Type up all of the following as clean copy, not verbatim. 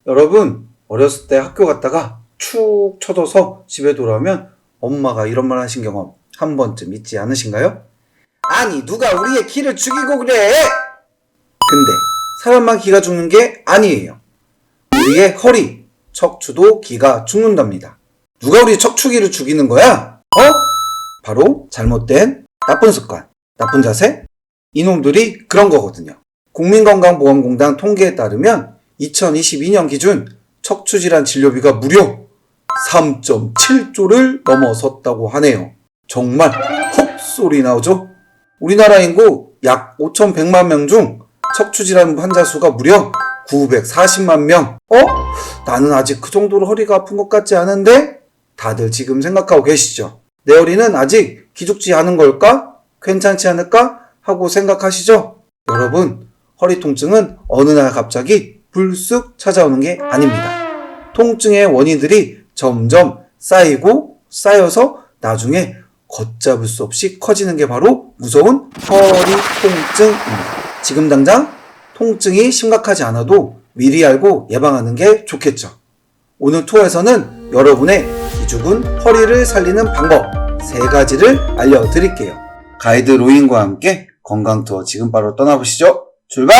여러분, 어렸을 때 학교 갔다가 축 처져서 집에 돌아오면 엄마가 이런 말 하신 경험 한 번쯤 있지 않으신가요? 아니, 누가 우리의 기를 죽이고 그래! 근데 사람만 기가 죽는 게 아니에요. 우리의 허리, 척추도 기가 죽는답니다. 누가 우리 척추기를 죽이는 거야? 바로 잘못된 나쁜 습관, 나쁜 자세? 이놈들이 그런 거거든요. 국민건강보험공단 통계에 따르면 2022년 기준 척추질환 진료비가 무려 3.7조를 넘어섰다고 하네요. 정말 헛소리 나오죠? 우리나라 인구 약 5,100만 명 중 척추질환 환자 수가 무려 940만 명. 나는 아직 그 정도로 허리가 아픈 것 같지 않은데? 다들 지금 생각하고 계시죠? 내 허리는 아직 기죽지 않은 걸까? 괜찮지 않을까? 하고 생각하시죠? 여러분, 허리 통증은 어느 날 갑자기 불쑥 찾아오는 게 아닙니다. 통증의 원인들이 점점 쌓이고 쌓여서 나중에 걷잡을 수 없이 커지는 게 바로 무서운 허리 통증입니다. 지금 당장 통증이 심각하지 않아도 미리 알고 예방하는 게 좋겠죠. 오늘 투어에서는 여러분의 기죽은 허리를 살리는 방법 3가지를 알려드릴게요. 가이드 로잉과 함께 건강 투어 지금 바로 떠나보시죠. 출발!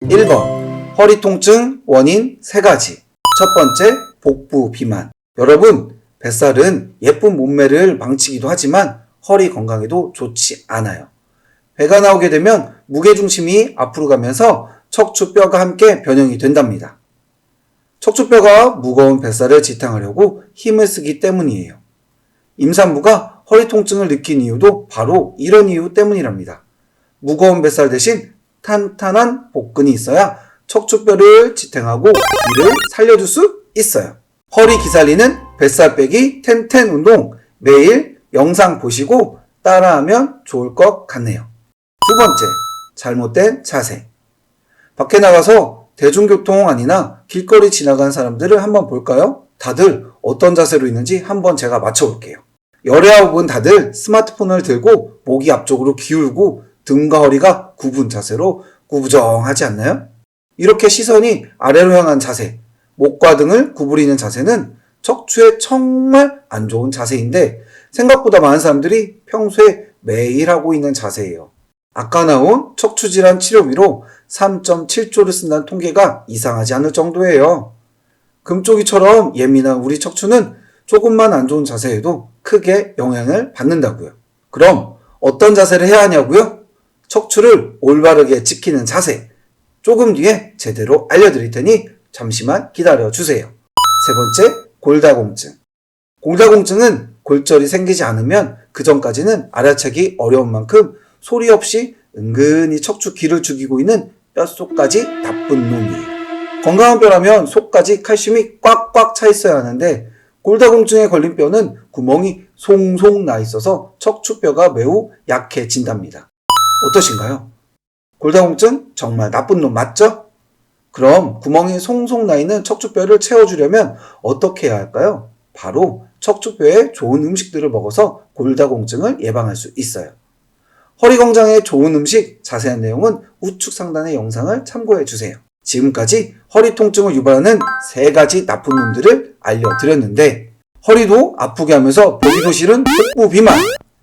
1번, 허리 통증 원인 3가지. 첫 번째, 복부 비만. 여러분, 뱃살은 예쁜 몸매를 망치기도 하지만 허리 건강에도 좋지 않아요. 배가 나오게 되면 무게중심이 앞으로 가면서 척추뼈가 함께 변형이 된답니다. 척추뼈가 무거운 뱃살을 지탱하려고 힘을 쓰기 때문이에요. 임산부가 허리 통증을 느낀 이유도 바로 이런 이유 때문이랍니다. 무거운 뱃살 대신 탄탄한 복근이 있어야 척추뼈를 지탱하고 기를 살려줄 수 있어요. 허리 기살리는 뱃살 빼기 텐텐 운동 매일 영상 보시고 따라하면 좋을 것 같네요. 두 번째, 잘못된 자세. 밖에 나가서 대중교통 안이나 길거리 지나가는 사람들을 한번 볼까요? 다들 어떤 자세로 있는지 한번 제가 맞춰볼게요. 열애아홉은 다들 스마트폰을 들고 목이 앞쪽으로 기울고 등과 허리가 굽은 자세로 구부정하지 않나요? 이렇게 시선이 아래로 향한 자세, 목과 등을 구부리는 자세는 척추에 정말 안 좋은 자세인데 생각보다 많은 사람들이 평소에 매일 하고 있는 자세예요. 아까 나온 척추질환 치료비로 3.7조를 쓴다는 통계가 이상하지 않을 정도예요. 금쪽이처럼 예민한 우리 척추는 조금만 안 좋은 자세에도 크게 영향을 받는다고요. 그럼 어떤 자세를 해야 하냐고요? 척추를 올바르게 지키는 자세. 조금 뒤에 제대로 알려드릴 테니 잠시만 기다려주세요. 세 번째, 골다공증. 골다공증은 골절이 생기지 않으면 그 전까지는 알아채기 어려운 만큼 소리 없이 은근히 척추 기를 죽이고 있는 뼛속까지 나쁜 놈이에요. 건강한 뼈라면 속까지 칼슘이 꽉꽉 차 있어야 하는데 골다공증에 걸린 뼈는 구멍이 송송 나 있어서 척추뼈가 매우 약해진답니다. 어떠신가요? 골다공증 정말 나쁜 놈 맞죠? 그럼 구멍이 송송 나 있는 척추뼈를 채워주려면 어떻게 해야 할까요? 바로 척추뼈에 좋은 음식들을 먹어서 골다공증을 예방할 수 있어요. 허리건강에 좋은 음식 자세한 내용은 우측 상단의 영상을 참고해주세요. 지금까지 허리 통증을 유발하는 3가지 나쁜 놈들을 알려드렸는데 허리도 아프게 하면서 보기도 싫은 복부 비만,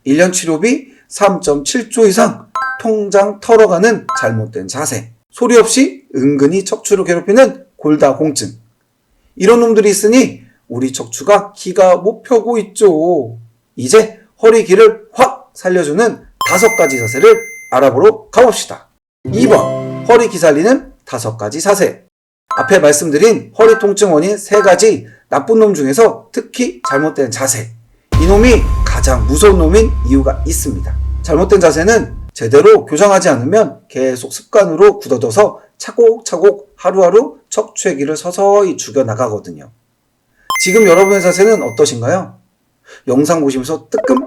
1년 치료비 3.7조 이상, 통장 털어가는 잘못된 자세, 소리 없이 은근히 척추를 괴롭히는 골다공증. 이런 놈들이 있으니 우리 척추가 기가 못 펴고 있죠. 이제 허리 기를 확 살려주는 5가지 자세를 알아보러 가봅시다. 2번, 허리 기 살리는 5가지 자세. 앞에 말씀드린 허리 통증 원인 3가지 나쁜 놈 중에서 특히 잘못된 자세. 이놈이 가장 무서운 놈인 이유가 있습니다. 잘못된 자세는 제대로 교정하지 않으면 계속 습관으로 굳어져서 차곡차곡 하루하루 척추의 기를 서서히 죽여나가거든요. 지금 여러분의 자세는 어떠신가요? 영상 보시면서 뜨끔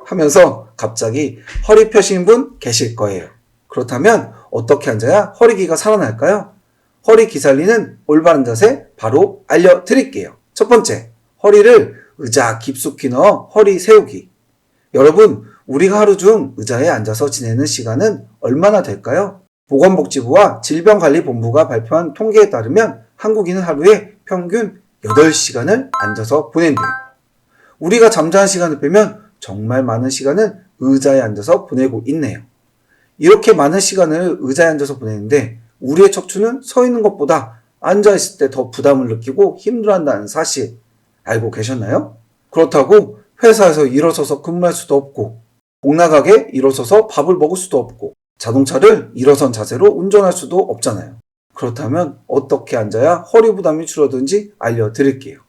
하면서 갑자기 허리 펴신 분 계실 거예요. 그렇다면 어떻게 앉아야 허리기가 살아날까요? 허리 기 살리는 올바른 자세 바로 알려드릴게요. 첫 번째, 허리를 의자 깊숙이 넣어 허리 세우기. 여러분, 우리가 하루 중 의자에 앉아서 지내는 시간은 얼마나 될까요? 보건복지부와 질병관리본부가 발표한 통계에 따르면 한국인은 하루에 평균 8시간을 앉아서 보낸대요. 우리가 잠자는 시간을 빼면 정말 많은 시간을 의자에 앉아서 보내고 있네요. 이렇게 많은 시간을 의자에 앉아서 보내는데 우리의 척추는 서 있는 것보다 앉아있을 때 더 부담을 느끼고 힘들어한다는 사실 알고 계셨나요? 그렇다고 회사에서 일어서서 근무할 수도 없고 복나가게 일어서서 밥을 먹을 수도 없고 자동차를 일어선 자세로 운전할 수도 없잖아요. 그렇다면 어떻게 앉아야 허리 부담이 줄어드는지 알려드릴게요.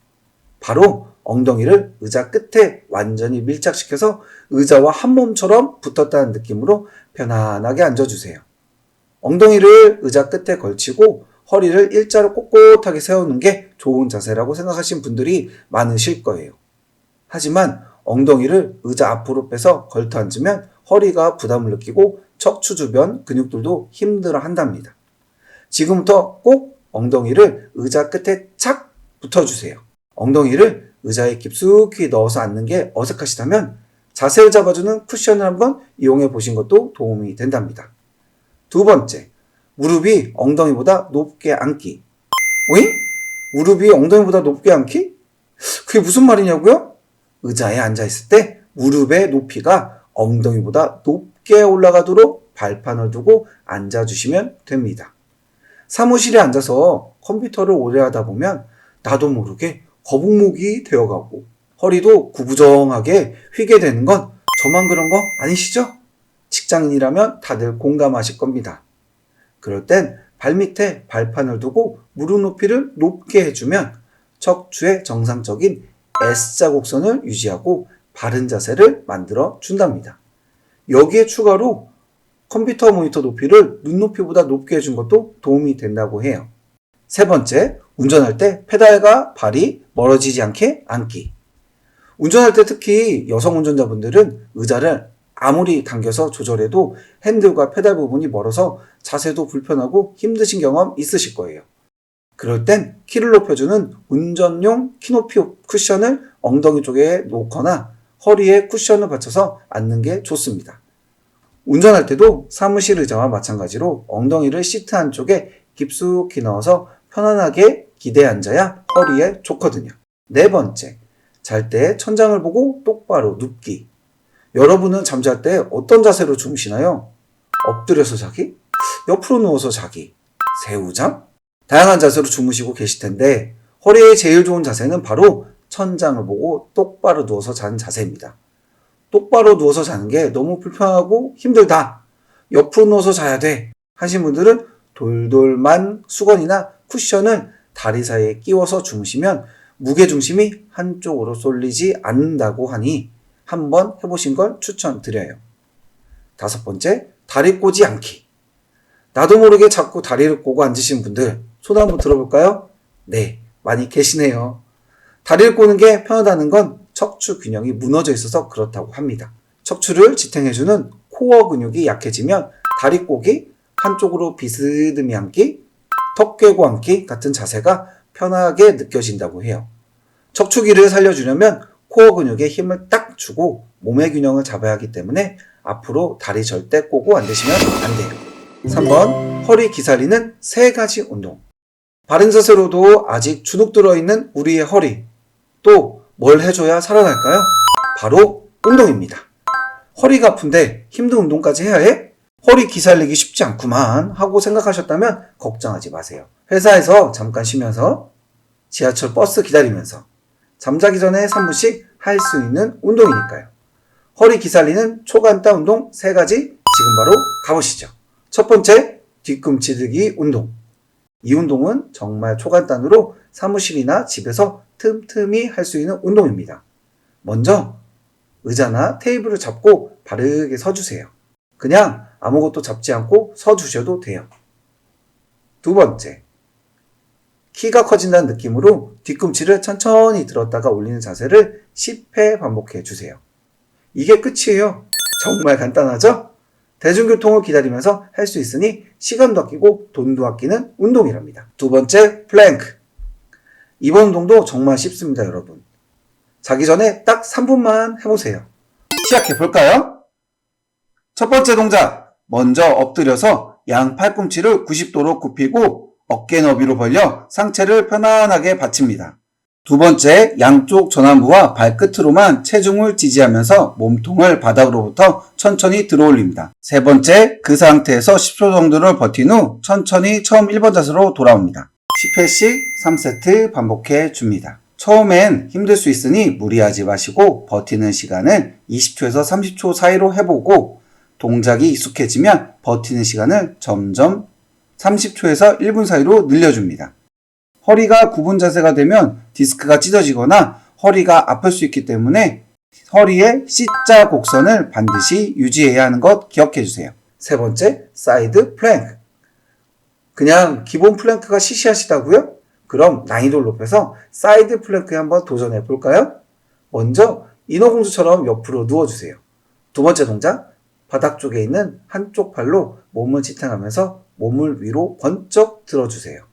바로 엉덩이를 의자 끝에 완전히 밀착시켜서 의자와 한 몸처럼 붙었다는 느낌으로 편안하게 앉아주세요. 엉덩이를 의자 끝에 걸치고 허리를 일자로 꼿꼿하게 세우는 게 좋은 자세라고 생각하신 분들이 많으실 거예요. 하지만 엉덩이를 의자 앞으로 빼서 걸터 앉으면 허리가 부담을 느끼고 척추 주변 근육들도 힘들어 한답니다. 지금부터 꼭 엉덩이를 의자 끝에 착 붙여주세요. 엉덩이를 의자에 깊숙이 넣어서 앉는 게 어색하시다면 자세를 잡아주는 쿠션을 한번 이용해 보신 것도 도움이 된답니다. 두 번째, 무릎이 엉덩이보다 높게 앉기. 오잉? 무릎이 엉덩이보다 높게 앉기? 그게 무슨 말이냐고요? 의자에 앉아있을 때 무릎의 높이가 엉덩이보다 높게 올라가도록 발판을 두고 앉아주시면 됩니다. 사무실에 앉아서 컴퓨터를 오래 하다 보면 나도 모르게 거북목이 되어가고 허리도 구부정하게 휘게 되는 건 저만 그런 거 아니시죠? 직장인이라면 다들 공감하실 겁니다. 그럴 땐 발밑에 발판을 두고 무릎 높이를 높게 해주면 척추의 정상적인 S자 곡선을 유지하고 바른 자세를 만들어 준답니다. 여기에 추가로 컴퓨터 모니터 높이를 눈높이보다 높게 해준 것도 도움이 된다고 해요. 세 번째, 운전할 때 페달과 발이 멀어지지 않게 앉기. 운전할 때 특히 여성 운전자분들은 의자를 아무리 당겨서 조절해도 핸들과 페달 부분이 멀어서 자세도 불편하고 힘드신 경험 있으실 거예요. 그럴 땐 키를 높여주는 운전용 키높이 쿠션을 엉덩이 쪽에 놓거나 허리에 쿠션을 받쳐서 앉는 게 좋습니다. 운전할 때도 사무실 의자와 마찬가지로 엉덩이를 시트 안쪽에 깊숙이 넣어서 편안하게 기대에 앉아야 허리에 좋거든요. 네 번째, 잘 때 천장을 보고 똑바로 눕기. 여러분은 잠잘 때 어떤 자세로 주무시나요? 엎드려서 자기? 옆으로 누워서 자기? 새우잠? 다양한 자세로 주무시고 계실 텐데 허리에 제일 좋은 자세는 바로 천장을 보고 똑바로 누워서 자는 자세입니다. 똑바로 누워서 자는 게 너무 불편하고 힘들다. 옆으로 누워서 자야 돼. 하신 분들은 돌돌만 수건이나 쿠션을 다리 사이에 끼워서 주무시면 무게중심이 한쪽으로 쏠리지 않는다고 하니 한번 해보신 걸 추천드려요. 다섯 번째, 다리 꼬지 않기. 나도 모르게 자꾸 다리를 꼬고 앉으시는 분들 손 한번 들어볼까요? 네, 많이 계시네요. 다리를 꼬는 게 편하다는 건 척추 균형이 무너져 있어서 그렇다고 합니다. 척추를 지탱해주는 코어 근육이 약해지면 다리 꼬기, 한쪽으로 비스듬히 앉기, 턱 꿰고 앉기 같은 자세가 편하게 느껴진다고 해요. 척추기를 살려주려면 코어 근육에 힘을 딱 주고 몸의 균형을 잡아야 하기 때문에 앞으로 다리 절대 꼬고 앉으시면 안 돼요. 3번, 허리 기살리는 3가지 운동. 바른 자세로도 아직 주눅 들어있는 우리의 허리. 또 뭘 해줘야 살아날까요? 바로 운동입니다. 허리가 아픈데 힘든 운동까지 해야 해? 허리 기살리기 쉽지 않구만 하고 생각하셨다면 걱정하지 마세요. 회사에서 잠깐 쉬면서 지하철 버스 기다리면서 잠자기 전에 3분씩 할 수 있는 운동이니까요. 허리 기살리는 초간단 운동 3가지 지금 바로 가보시죠. 첫 번째, 뒤꿈치 들기 운동. 이 운동은 정말 초간단으로 사무실이나 집에서 틈틈이 할 수 있는 운동입니다. 먼저 의자나 테이블을 잡고 바르게 서주세요. 그냥 아무것도 잡지 않고 서주셔도 돼요. 두 번째, 키가 커진다는 느낌으로 뒤꿈치를 천천히 들었다가 올리는 자세를 10회 반복해 주세요. 이게 끝이에요. 정말 간단하죠? 대중교통을 기다리면서 할 수 있으니 시간도 아끼고 돈도 아끼는 운동이랍니다. 두 번째, 플랭크. 이번 운동도 정말 쉽습니다, 여러분. 자기 전에 딱 3분만 해보세요. 시작해볼까요? 첫 번째 동작, 먼저 엎드려서 양 팔꿈치를 90도로 굽히고 어깨 너비로 벌려 상체를 편안하게 받칩니다. 두 번째, 양쪽 전완부와 발끝으로만 체중을 지지하면서 몸통을 바닥으로부터 천천히 들어 올립니다. 세 번째, 그 상태에서 10초 정도를 버틴 후 천천히 처음 1번 자세로 돌아옵니다. 10회씩 3세트 반복해 줍니다. 처음엔 힘들 수 있으니 무리하지 마시고 버티는 시간을 20초에서 30초 사이로 해보고 동작이 익숙해지면 버티는 시간을 점점 30초에서 1분 사이로 늘려줍니다. 허리가 굽은 자세가 되면 디스크가 찢어지거나 허리가 아플 수 있기 때문에 허리의 C자 곡선을 반드시 유지해야 하는 것 기억해 주세요. 세 번째, 사이드 플랭크. 그냥 기본 플랭크가 시시하시다고요? 그럼 난이도를 높여서 사이드 플랭크에 한번 도전해 볼까요? 먼저 인어공주처럼 옆으로 누워주세요. 두 번째 동작, 바닥 쪽에 있는 한쪽 팔로 몸을 지탱하면서 몸을 위로 번쩍 들어주세요.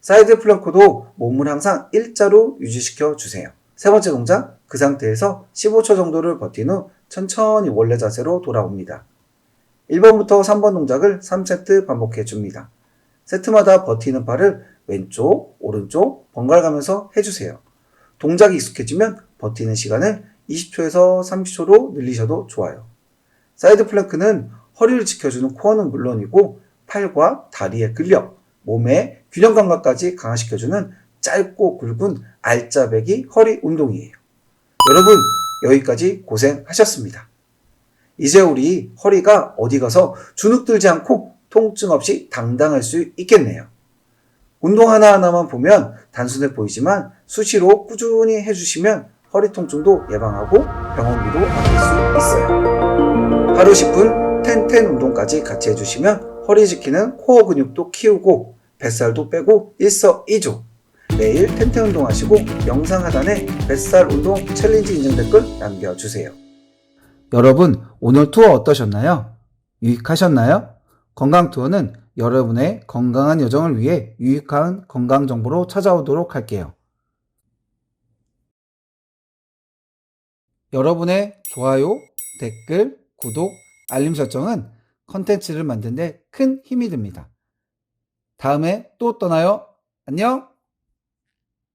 사이드 플랭크도 몸을 항상 일자로 유지시켜 주세요. 세 번째 동작, 그 상태에서 15초 정도를 버틴 후 천천히 원래 자세로 돌아옵니다. 1번부터 3번 동작을 3세트 반복해 줍니다. 세트마다 버티는 팔을 왼쪽, 오른쪽 번갈아 가면서 해주세요. 동작이 익숙해지면 버티는 시간을 20초에서 30초로 늘리셔도 좋아요. 사이드 플랭크는 허리를 지켜주는 코어는 물론이고 팔과 다리의 근력, 몸의 균형 감각까지 강화시켜주는 짧고 굵은 알짜배기 허리 운동이에요. 여러분, 여기까지 고생하셨습니다. 이제 우리 허리가 어디 가서 주눅 들지 않고 통증 없이 당당할 수 있겠네요. 운동 하나하나만 보면 단순해 보이지만 수시로 꾸준히 해주시면 허리 통증도 예방하고 병원비도 아낄 수 있어요. 하루 10분 텐텐 운동까지 같이 해주시면 허리 지키는 코어 근육도 키우고 뱃살도 빼고 일석이조. 매일 텐텐 운동하시고 영상 하단에 뱃살 운동 챌린지 인증 댓글 남겨주세요. 여러분, 오늘 투어 어떠셨나요? 유익하셨나요? 건강투어는 여러분의 건강한 여정을 위해 유익한 건강 정보로 찾아오도록 할게요. 여러분의 좋아요, 댓글, 구독, 알림 설정은 컨텐츠를 만드는 데 큰 힘이 됩니다. 다음에 또 떠나요. 안녕!